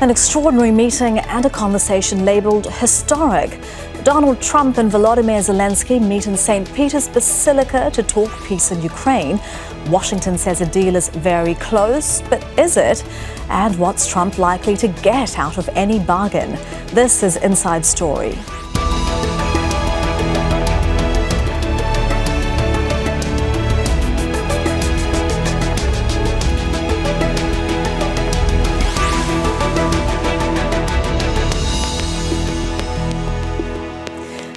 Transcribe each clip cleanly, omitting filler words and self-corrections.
An extraordinary meeting and a conversation labelled historic. Donald Trump and Volodymyr Zelenskyy meet in St. Peter's Basilica to talk peace in Ukraine. Washington says a deal is very close, but is it? And what's Trump likely to get out of any bargain? This is Inside Story.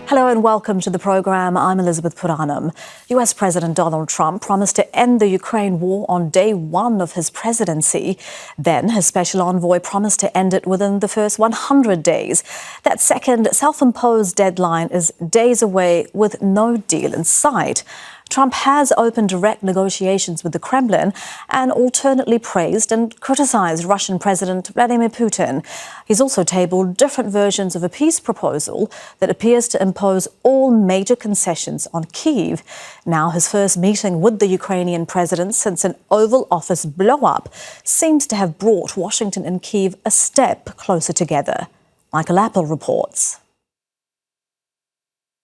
Hello and welcome to the programme. I'm Elizabeth Puranam. US President Donald Trump promised to end the Ukraine war on day one of his presidency. Then his special envoy promised to end it within the first 100 days. That second self-imposed deadline is days away with no deal in sight. Trump has opened direct negotiations with the Kremlin and alternately praised and criticized Russian President Vladimir Putin. He's also tabled different versions of a peace proposal that appears to impose all major concessions on Kyiv. Now his first meeting with the Ukrainian president since an Oval Office blow-up seems to have brought Washington and Kyiv a step closer together. Michael Apple reports.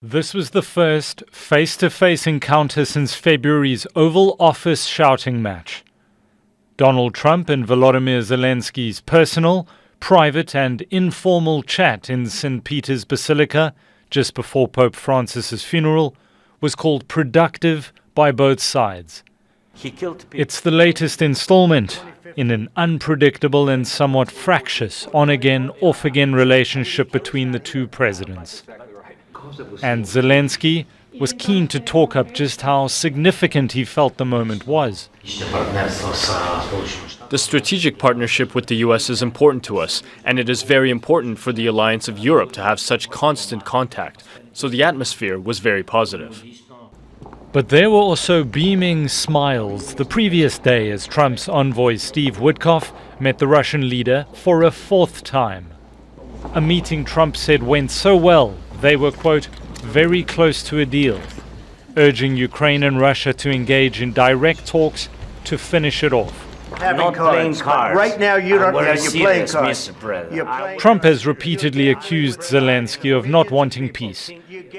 This was the first face-to-face encounter since February's Oval Office shouting match. Donald Trump and Volodymyr Zelenskyy's personal, private and informal chat in St. Peter's Basilica just before Pope Francis's funeral was called productive by both sides. It's the latest installment in an unpredictable and somewhat fractious on-again, off-again relationship between the two presidents. And Zelenskyy was keen to talk up just how significant he felt the moment was. The strategic partnership with the US is important to us, and it is very important for the alliance of Europe to have such constant contact. So the atmosphere was very positive. But there were also beaming smiles the previous day as Trump's envoy Steve Witkoff met the Russian leader for a fourth time. A meeting Trump said went so well they were, quote, very close to a deal, urging Ukraine and Russia to engage in direct talks to finish it off. Not playing cards. Right now you don't you're playing cards. Trump has repeatedly accused Zelenskyy of not wanting peace,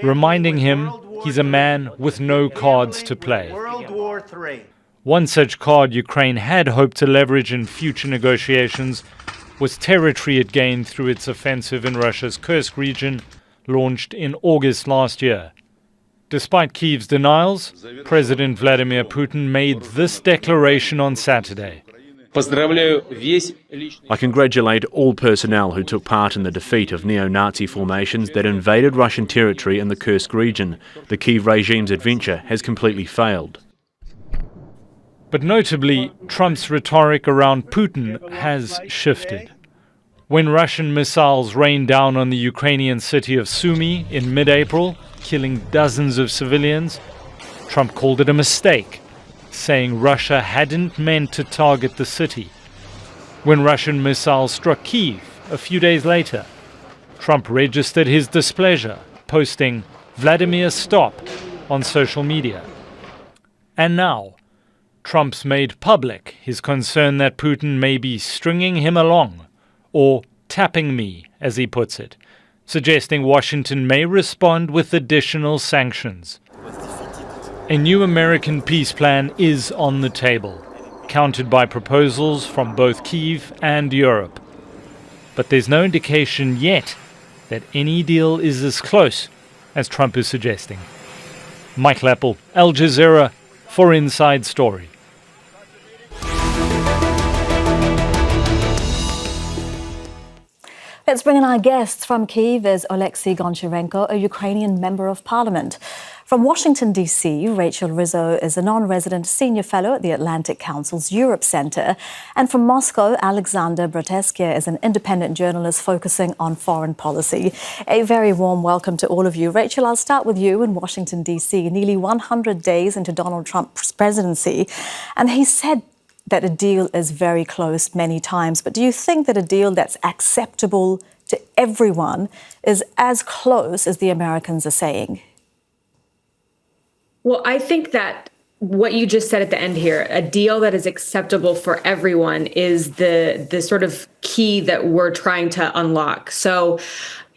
reminding him he's a man with no cards to play. World War III. One such card Ukraine had hoped to leverage in future negotiations was territory it gained through its offensive in Russia's Kursk region, launched in August last year. Despite Kyiv's denials, President Vladimir Putin made this declaration on Saturday. I congratulate all personnel who took part in the defeat of neo-Nazi formations that invaded Russian territory in the Kursk region. The Kyiv regime's adventure has completely failed. But notably, Trump's rhetoric around Putin has shifted. When Russian missiles rained down on the Ukrainian city of Sumy in mid-April, killing dozens of civilians, Trump called it a mistake, saying Russia hadn't meant to target the city. When Russian missiles struck Kyiv a few days later, Trump registered his displeasure, posting "Vladimir, stop" on social media. And now, Trump's made public his concern that Putin may be stringing him along, or tapping me, as he puts it, suggesting Washington may respond with additional sanctions. A new American peace plan is on the table, countered by proposals from both Kyiv and Europe. But there's no indication yet that any deal is as close as Trump is suggesting. Michael Apple, Al Jazeera, for Inside Story. Let's bring in our guests. From Kyiv is Oleksiy Goncharenko, a Ukrainian member of parliament. From Washington, D.C., Rachel Rizzo is a non-resident senior fellow at the Atlantic Council's Europe Center. And from Moscow, Alexander Braterskya is an independent journalist focusing on foreign policy. A very warm welcome to all of you. Rachel, I'll start with you in Washington, D.C., nearly 100 days into Donald Trump's presidency. And he said that a deal is very close many times. But do you think that a deal that's acceptable to everyone is as close as the Americans are saying? Well, I think that what you just said at the end here, a deal that is acceptable for everyone is the sort of key that we're trying to unlock. So,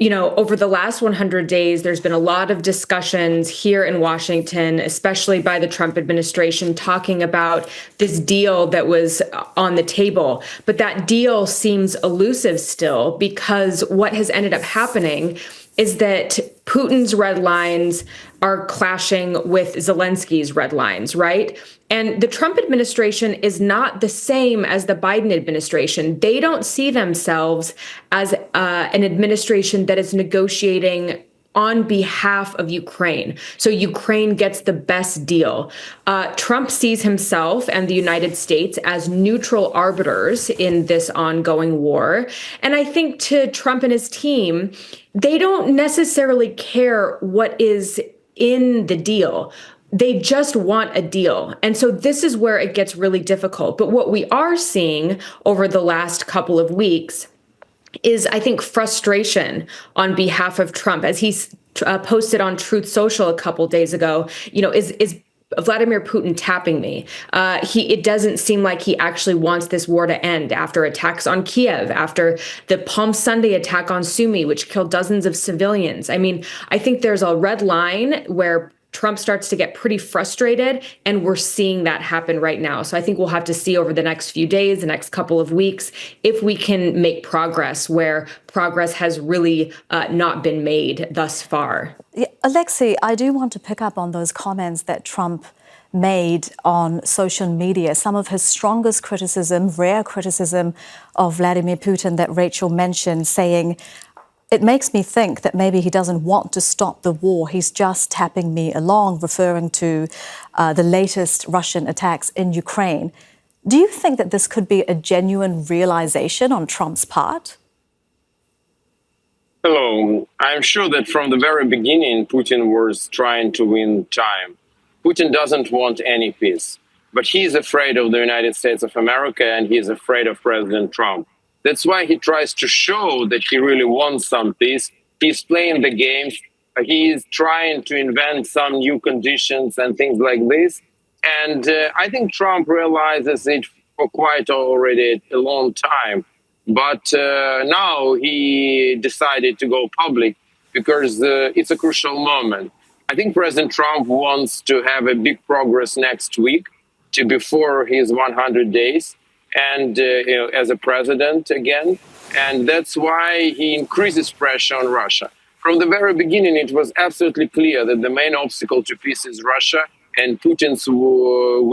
over the last 100 days, there's been a lot of discussions here in Washington, especially by the Trump administration, talking about this deal that was on the table. But that deal seems elusive still, because what has ended up happening is that Putin's red lines are clashing with Zelensky's red lines, right? And the Trump administration is not the same as the Biden administration. They don't see themselves as an administration that is negotiating on behalf of Ukraine. So Ukraine gets the best deal. Trump sees himself and the United States as neutral arbiters in this ongoing war. And I think to Trump and his team, they don't necessarily care what is in the deal. They just want a deal. And so this is where it gets really difficult. But what we are seeing over the last couple of weeks is, I think, frustration on behalf of Trump. As he posted on Truth Social a couple days ago, is Vladimir Putin tapping me? It doesn't seem like he actually wants this war to end after attacks on Kyiv, after the Palm Sunday attack on Sumy, which killed dozens of civilians. I mean, I think there's a red line where Trump starts to get pretty frustrated, and we're seeing that happen right now. So I think we'll have to see over the next few days, the next couple of weeks, if we can make progress where progress has really not been made thus far. Yeah, Oleksiy, I do want to pick up on those comments that Trump made on social media, some of his strongest criticism, rare criticism of Vladimir Putin that Rachel mentioned, saying, "It makes me think that maybe he doesn't want to stop the war. He's just tapping me along," referring to the latest Russian attacks in Ukraine. Do you think that this could be a genuine realization on Trump's part? Hello. I'm sure that from the very beginning, Putin was trying to win time. Putin doesn't want any peace, but he's afraid of the United States of America, and he's afraid of President Trump. That's why he tries to show that he really wants some peace. He's playing the games. He's trying to invent some new conditions and things like this. And I think Trump realizes it for quite already a long time. But now he decided to go public because it's a crucial moment. I think President Trump wants to have a big progress next week before his 100 days. And as a president again, and that's why he increases pressure on Russia. From the very beginning, it was absolutely clear that the main obstacle to peace is Russia and Putin's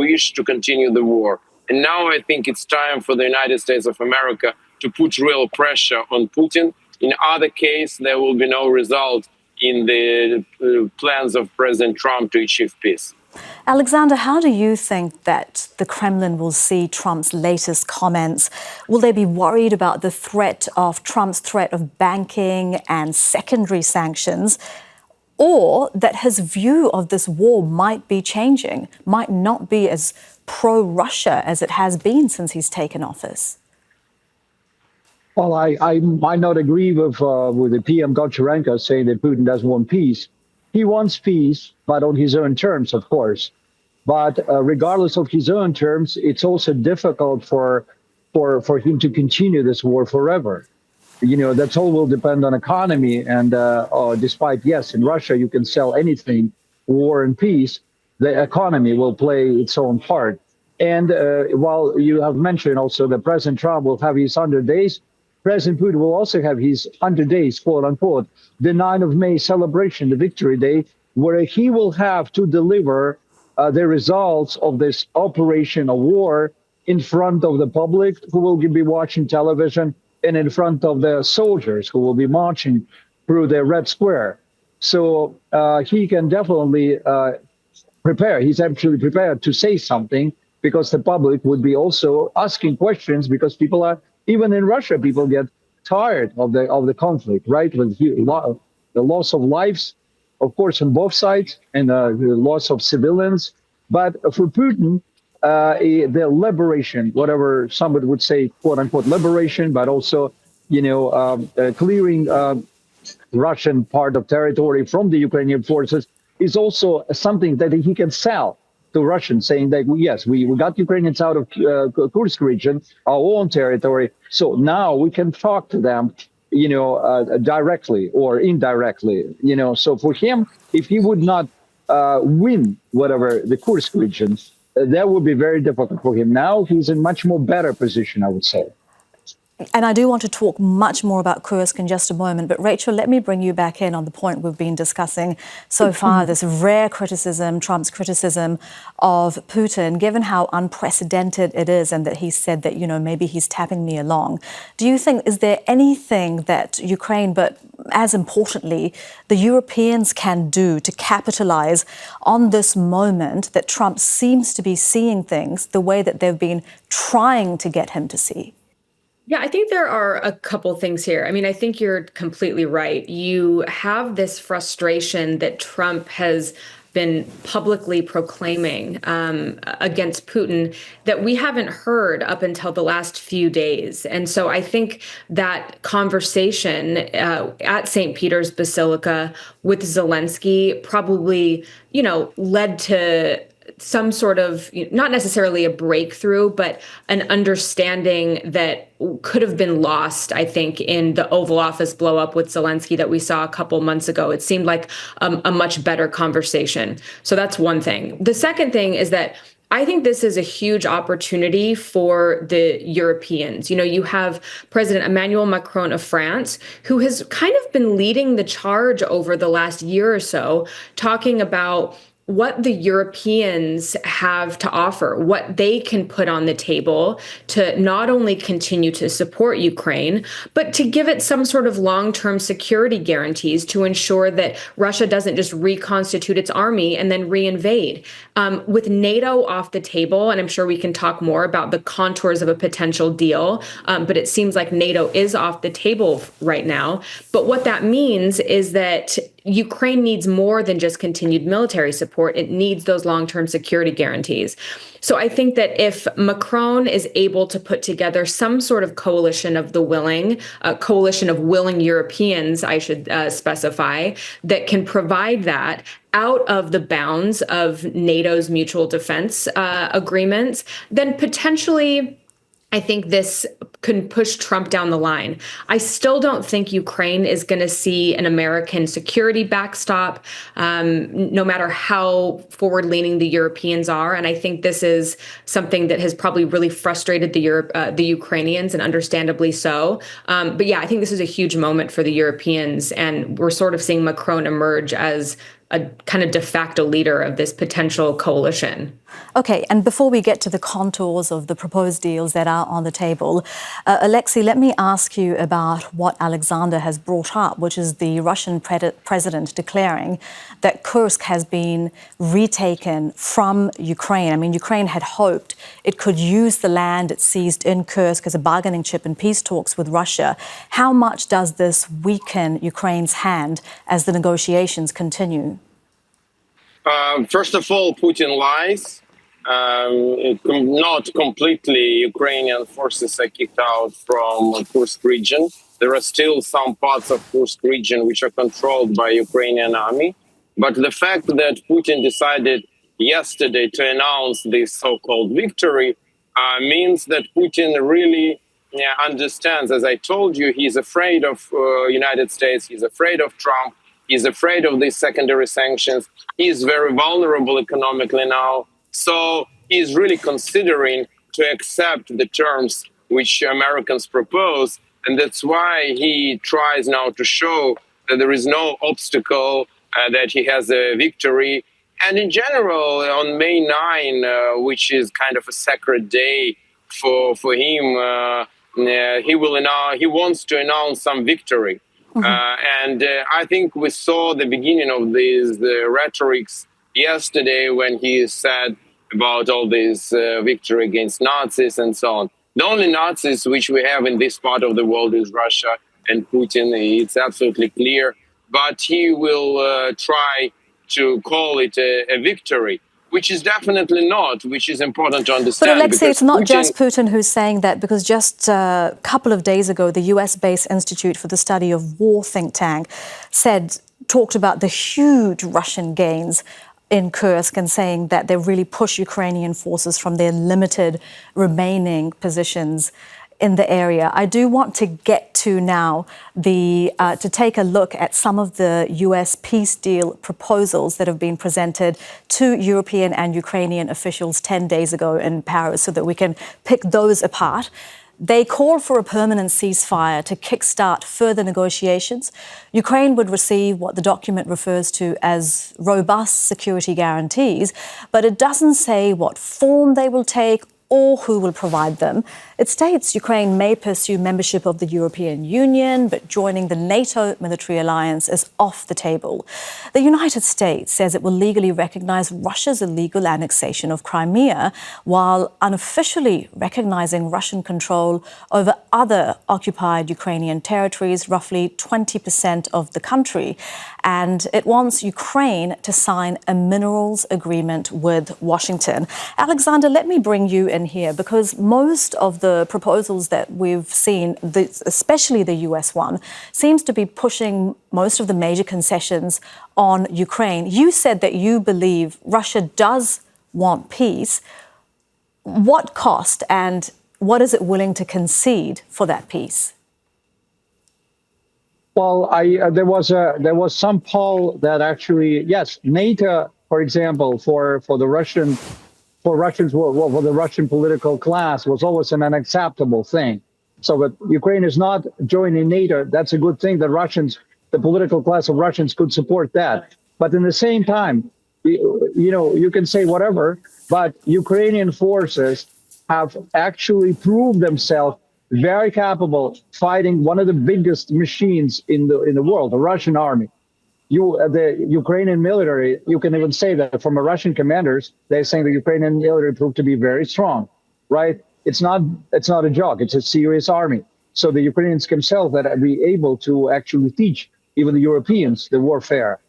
wish to continue the war. And now I think it's time for the United States of America to put real pressure on Putin. In other case, there will be no result in the plans of President Trump to achieve peace. Alexander, how do you think that the Kremlin will see Trump's latest comments? Will they be worried about the Trump's threat of banking and secondary sanctions, or that his view of this war might be changing, might not be as pro-Russia as it has been since he's taken office? Well, I might not agree with the PM Goncharenko saying that Putin doesn't want peace. He wants peace, but on his own terms, of course. But regardless of his own terms, it's also difficult for him to continue this war forever. That's all will depend on economy. And despite, yes, in Russia, you can sell anything, war and peace, the economy will play its own part. And while you have mentioned also that President Trump will have his 100 days, President Putin will also have his 100 days, quote unquote, the 9th of May celebration, the Victory Day, where he will have to deliver the results of this operation of war in front of the public who will be watching television and in front of the soldiers who will be marching through the Red Square. So he can definitely prepare. He's actually prepared to say something because the public would be also asking questions because people are, even in Russia, people get tired of the conflict, right? With the loss of lives, of course, on both sides, and the loss of civilians. But for Putin, the liberation, whatever somebody would say, quote unquote, liberation, but also, clearing Russian part of territory from the Ukrainian forces is also something that he can sell to Russians, saying that, yes, we got Ukrainians out of Kursk region, our own territory, so now we can talk to them, directly or indirectly, So for him, if he would not win whatever the Kursk region, that would be very difficult for him. Now he's in much more better position, I would say. And I do want to talk much more about Kursk in just a moment, but Rachel, let me bring you back in on the point we've been discussing so far, this rare criticism, Trump's criticism of Putin, given how unprecedented it is and that he said that, maybe he's tapping me along. Do you think, is there anything that Ukraine, but as importantly, the Europeans can do to capitalize on this moment that Trump seems to be seeing things the way that they've been trying to get him to see? Yeah, I think there are a couple things here. I mean, I think you're completely right. You have this frustration that Trump has been publicly proclaiming against Putin that we haven't heard up until the last few days. And so I think that conversation at St. Peter's Basilica with Zelenskyy probably, led to some sort of, not necessarily a breakthrough, but an understanding that could have been lost, I think, in the Oval Office blow up with Zelenskyy that we saw a couple months ago. It seemed like a much better conversation. So that's one thing. The second thing is that I think this is a huge opportunity for the Europeans. You have President Emmanuel Macron of France, who has kind of been leading the charge over the last year or so, talking about what the Europeans have to offer, what they can put on the table to not only continue to support Ukraine, but to give it some sort of long-term security guarantees to ensure that Russia doesn't just reconstitute its army and then reinvade. With NATO off the table, and I'm sure we can talk more about the contours of a potential deal, but it seems like NATO is off the table right now. But what that means is that Ukraine needs more than just continued military support. It needs those long-term security guarantees. So I think that if Macron is able to put together some sort of coalition of the willing, a coalition of willing Europeans, I should specify, that can provide that out of the bounds of NATO's mutual defense agreements, then potentially I think this can push Trump down the line. I still don't think Ukraine is going to see an American security backstop, no matter how forward-leaning the Europeans are. And I think this is something that has probably really frustrated the Ukrainians, and understandably so. But yeah, I think this is a huge moment for the Europeans, and we're sort of seeing Macron emerge as a kind of de facto leader of this potential coalition. Okay, and before we get to the contours of the proposed deals that are on the table, Oleksiy, let me ask you about what Alexander has brought up, which is the Russian president declaring that Kursk has been retaken from Ukraine. I mean, Ukraine had hoped it could use the land it seized in Kursk as a bargaining chip in peace talks with Russia. How much does this weaken Ukraine's hand as the negotiations continue? First of all, Putin lies. Not completely Ukrainian forces are kicked out from Kursk region. There are still some parts of Kursk region which are controlled by Ukrainian army. But the fact that Putin decided yesterday to announce this so-called victory means that Putin really understands, as I told you, he's afraid of United States, he's afraid of Trump, he's afraid of these secondary sanctions. He's very vulnerable economically now. So he's really considering to accept the terms which Americans propose. And that's why he tries now to show that there is no obstacle, that he has a victory. And in general, on May 9, which is kind of a sacred day for him, he wants to announce some victory. And I think we saw the beginning of these rhetorics yesterday when he said about all this victory against Nazis and so on. The only Nazis which we have in this part of the world is Russia and Putin. It's absolutely clear. But he will try to call it a victory, which is definitely not, which is important to understand. But Oleksiy, it's not just Putin who's saying that, because just a couple of days ago, the US-based Institute for the Study of War think tank talked about the huge Russian gains in Kursk and saying that they really push Ukrainian forces from their limited remaining positions in the area. I do want to get to now to take a look at some of the US peace deal proposals that have been presented to European and Ukrainian officials 10 days ago in Paris so that we can pick those apart. They call for a permanent ceasefire to kickstart further negotiations. Ukraine would receive what the document refers to as robust security guarantees, but it doesn't say what form they will take or who will provide them. It states Ukraine may pursue membership of the European Union, but joining the NATO military alliance is off the table. The United States says it will legally recognize Russia's illegal annexation of Crimea, while unofficially recognizing Russian control over other occupied Ukrainian territories, roughly 20% of the country. And it wants Ukraine to sign a minerals agreement with Washington. Alexander, let me bring you in here, because most of the proposals that we've seen, especially the US one, seems to be pushing most of the major concessions on Ukraine. You said that you believe Russia does want peace. What cost and what is it willing to concede for that peace? Well, there was some poll that actually, yes, NATO, for example, for the Russian political class was always an unacceptable thing. So that Ukraine is not joining NATO, that's a good thing. The political class of Russians could support that. But in the same time, you can say whatever, but Ukrainian forces have actually proved themselves very capable fighting one of the biggest machines in the world, the Russian army. The Ukrainian military, you can even say that from the Russian commanders, they're saying the Ukrainian military proved to be very strong, right? It's not a joke. It's a serious army. So the Ukrainians themselves that are be able to actually teach even the Europeans the warfare,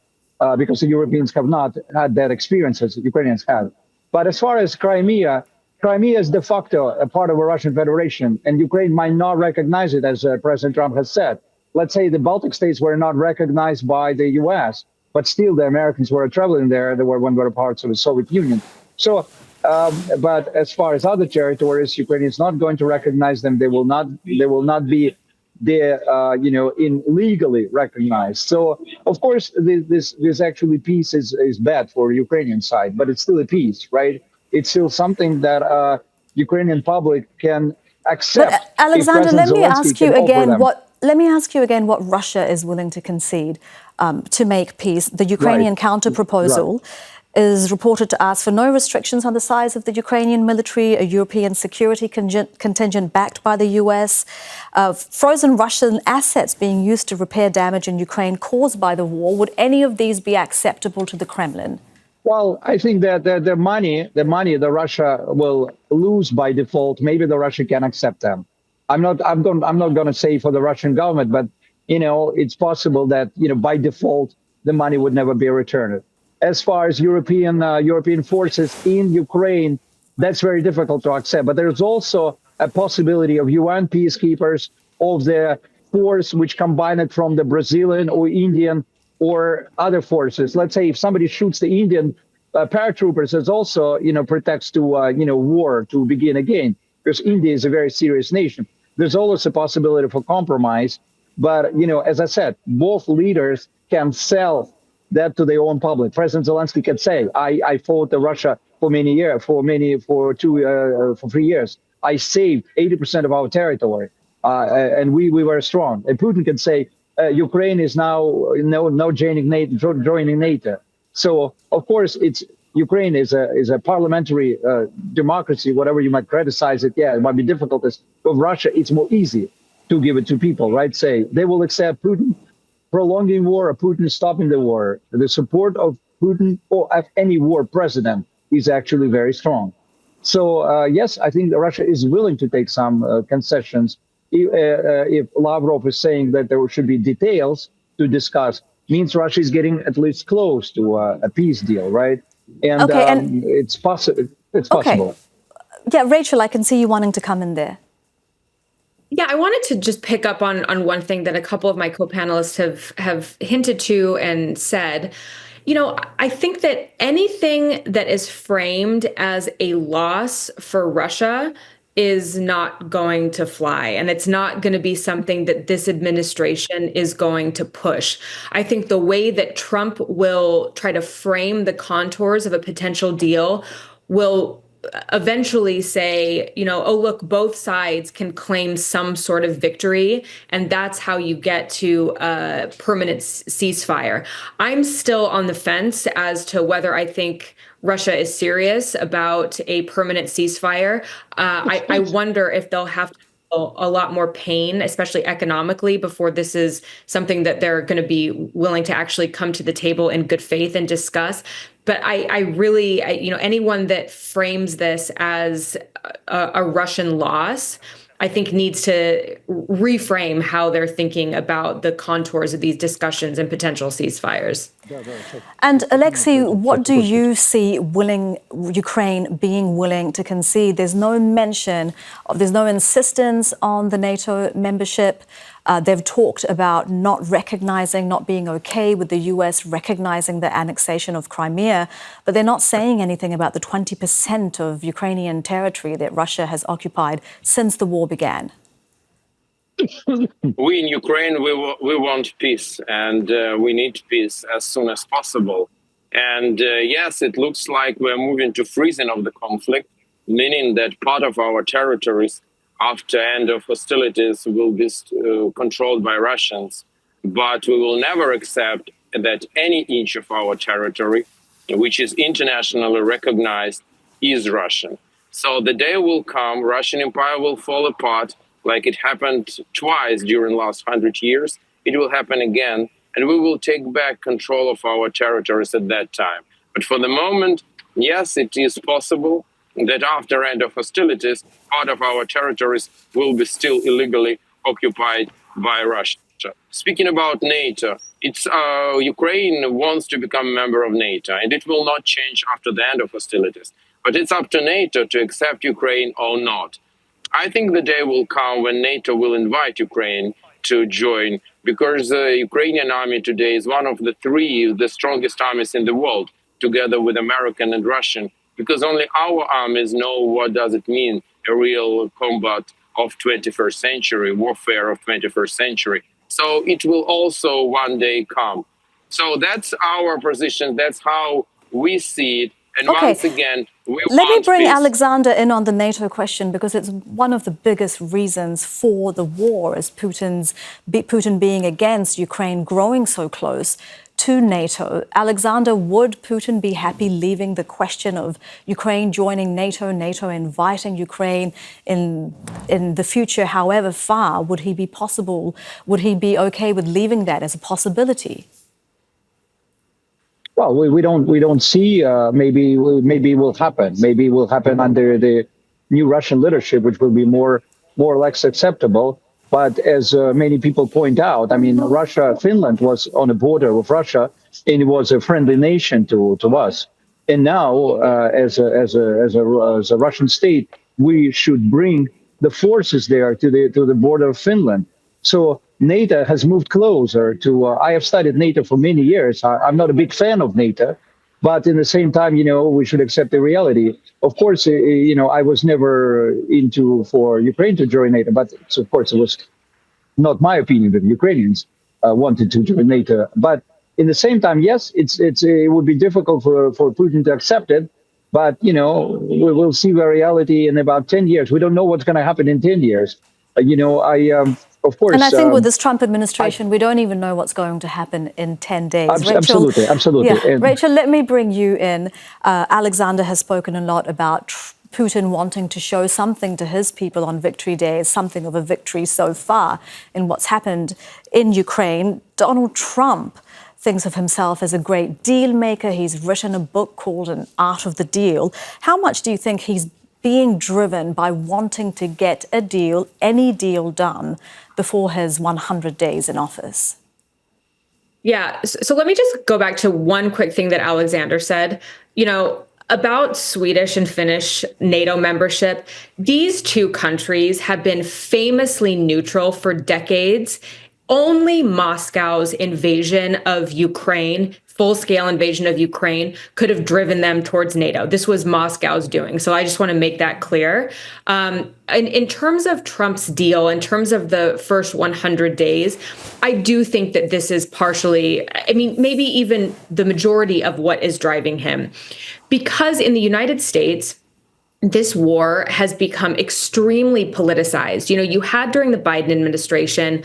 because the Europeans have not had that experience as the Ukrainians have. But as far as Crimea is de facto a part of a Russian Federation, and Ukraine might not recognize it, as President Trump has said. Let's say the Baltic states were not recognized by the U.S., but still the Americans were traveling there. They were one of the parts of the Soviet Union. So, but as far as other territories, Ukraine is not going to recognize them. They will not be legally recognized. So, of course, this actually peace is bad for the Ukrainian side, but it's still a peace, right? It's still something that Ukrainian public can accept. But Alexander, let me ask you again what Russia is willing to concede to make peace. The Ukrainian counter-proposal is reported to ask for no restrictions on the size of the Ukrainian military, a European security contingent backed by the US, frozen Russian assets being used to repair damage in Ukraine caused by the war. Would any of these be acceptable to the Kremlin? Well, I think that the money that Russia will lose by default, maybe the Russia can accept them. I'm not going to say for the Russian government, but it's possible that by default the money would never be returned. As far as European forces in Ukraine, that's very difficult to accept. But there's also a possibility of UN peacekeepers, of the force which combined from the Brazilian or Indian or other forces. Let's say if somebody shoots the Indian paratroopers, there's also, pretexts to, war to begin again, because India is a very serious nation. There's always a possibility for compromise. But, as I said, both leaders can sell that to their own public. President Zelenskyy can say, I fought Russia for many years, for 3 years. I saved 80% of our territory, and we were strong. And Putin can say, Ukraine is now joining NATO. So of course, Ukraine is a parliamentary democracy. Whatever you might criticize it, it might be difficult. With Russia, it's more easy to give it to people, right? Say they will accept Putin prolonging war or Putin stopping the war. The support of Putin or of any war president is actually very strong. So yes, I think that Russia is willing to take some concessions. If Lavrov is saying that there should be details to discuss, means Russia is getting at least close to a peace deal, right? And it's possible. It's possible. Yeah, Rachel, I can see you wanting to come in there. Yeah, I wanted to just pick up on one thing that a couple of my co-panelists have hinted to and said. I think that anything that is framed as a loss for Russia is not going to fly. And it's not going to be something that this administration is going to push. I think the way that Trump will try to frame the contours of a potential deal will eventually say, oh, look, both sides can claim some sort of victory, and that's how you get to a permanent ceasefire. I'm still on the fence as to whether I think Russia is serious about a permanent ceasefire. I wonder if they'll have to a lot more pain, especially economically, before this is something that they're going to be willing to actually come to the table in good faith and discuss. But I really, anyone that frames this as a Russian loss, I think needs to reframe how they're thinking about the contours of these discussions and potential ceasefires. And Oleksiy, what do you see Ukraine being willing to concede? There's no mention of, there's no insistence on the NATO membership. They've talked about not recognizing, not being okay with the US recognizing the annexation of Crimea, but they're not saying anything about the 20% of Ukrainian territory that Russia has occupied since the war began. We in Ukraine, we want peace, and we need peace as soon as possible. And yes, it looks like we're moving to freezing of the conflict, meaning that part of our territories after end of hostilities will be controlled by Russians. But we will never accept that any inch of our territory, which is internationally recognized, is Russian. So the day will come, Russian empire will fall apart, like it happened twice during the last 100 years. It will happen again, and we will take back control of our territories at that time. But for the moment, yes, it is possible that after end of hostilities, part of our territories will be still illegally occupied by Russia. Speaking about NATO, it's Ukraine wants to become a member of NATO, and it will not change after the end of hostilities. But it's up to NATO to accept Ukraine or not. I think the day will come when NATO will invite Ukraine to join, because the Ukrainian army today is one of the strongest armies in the world, together with American and Russian, because only our armies know what does it mean, a real combat of 21st century, warfare of 21st century. So it will also one day come. So that's our position. That's how we see it. And once again, let me bring peace. Alexander in on the NATO question, because it's one of the biggest reasons for the war, is Putin being against Ukraine growing so close to NATO. Alexander, would Putin be happy leaving the question of Ukraine joining NATO, NATO inviting Ukraine in the future, however far? Would he be okay with leaving that as a possibility? Well, we don't see. Maybe it will happen. Maybe it will happen under the new Russian leadership, which will be more or less acceptable. But as many people point out, I mean, Finland was on the border with Russia, and it was a friendly nation to us. And now, as a Russian state, we should bring the forces there to the border of Finland. So NATO has moved closer to. I have studied NATO for many years. I'm not a big fan of NATO, but in the same time, we should accept the reality. Of course, I was never for Ukraine to join NATO, but of course it was not my opinion that the Ukrainians wanted to join NATO. But in the same time, yes, it would be difficult for Putin to accept it. But we will see the reality in about 10 years. We don't know what's going to happen in 10 years. Of course. And I think with this Trump administration, we don't even know what's going to happen in 10 days. Absolutely. Yeah. Rachel, let me bring you in. Alexander has spoken a lot about Putin wanting to show something to his people on Victory Day, something of a victory so far in what's happened in Ukraine. Donald Trump thinks of himself as a great deal maker. He's written a book called An Art of the Deal. How much do you think he's being driven by wanting to get a deal, any deal done before his 100 days in office? Yeah. So let me just go back to one quick thing that Alexander said, about Swedish and Finnish NATO membership. These two countries have been famously neutral for decades. Only Moscow's invasion of Ukraine full-scale invasion of Ukraine could have driven them towards NATO. This was Moscow's doing. So I just want to make that clear. In terms of Trump's deal, in terms of the first 100 days, I do think that this is partially, I mean, maybe even the majority of what is driving him. Because in the United States, this war has become extremely politicized. You know, you had during the Biden administration,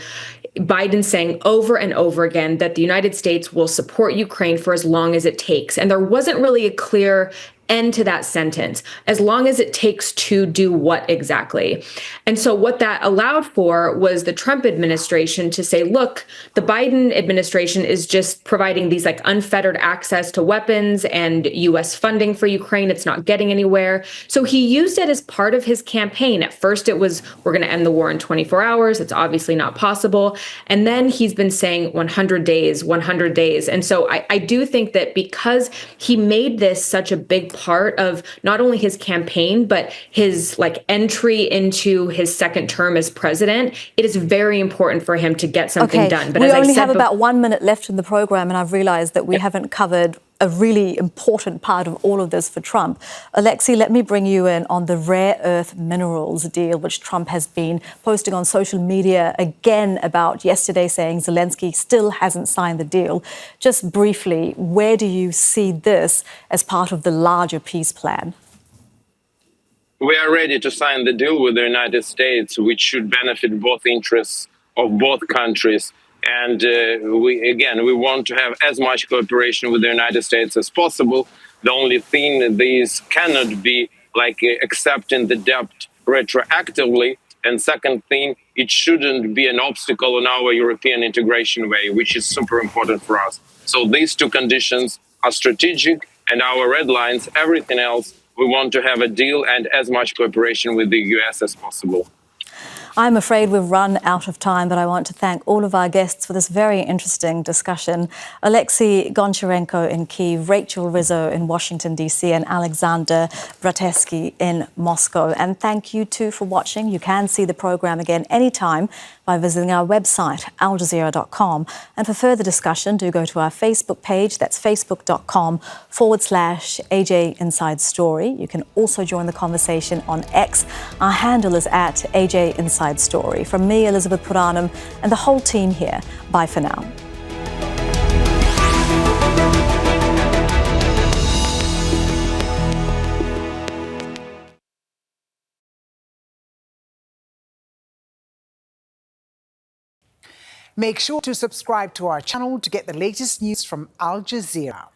Biden saying over and over again that the United States will support Ukraine for as long as it takes. And there wasn't really a clear end to that sentence, as long as it takes to do what exactly. And so what that allowed for was the Trump administration to say, look, the Biden administration is just providing these like unfettered access to weapons and U.S. funding for Ukraine. It's not getting anywhere. So he used it as part of his campaign. At first it was, we're going to end the war in 24 hours. It's obviously not possible. And then he's been saying 100 days, 100 days. And so I do think that because he made this such a big part of not only his campaign, but his like entry into his second term as president, it is very important for him to get something done. But we as only I said have about 1 minute left in the program, and I've realized that we haven't covered a really important part of all of this for Trump. Oleksiy, let me bring you in on the rare earth minerals deal, which Trump has been posting on social media again about, yesterday saying Zelenskyy still hasn't signed the deal. Just briefly, where do you see this as part of the larger peace plan? We are ready to sign the deal with the United States, which should benefit both interests of both countries. And we want to have as much cooperation with the United States as possible. The only thing that these cannot be like accepting the debt retroactively. And second thing, it shouldn't be an obstacle in our European integration way, which is super important for us. So these two conditions are strategic and our red lines. Everything else, we want to have a deal and as much cooperation with the US as possible. I'm afraid we've run out of time, but I want to thank all of our guests for this very interesting discussion. Oleksiy Goncharenko in Kyiv, Rachel Rizzo in Washington, D.C., and Alexander Braterskya in Moscow. And thank you too for watching. You can see the program again anytime by visiting our website, aljazeera.com. And for further discussion, do go to our Facebook page. That's facebook.com/AJ Inside Story. You can also join the conversation on X. Our handle is @AJ Inside Story. From me, Elizabeth Puranam, and the whole team here, bye for now. Make sure to subscribe to our channel to get the latest news from Al Jazeera.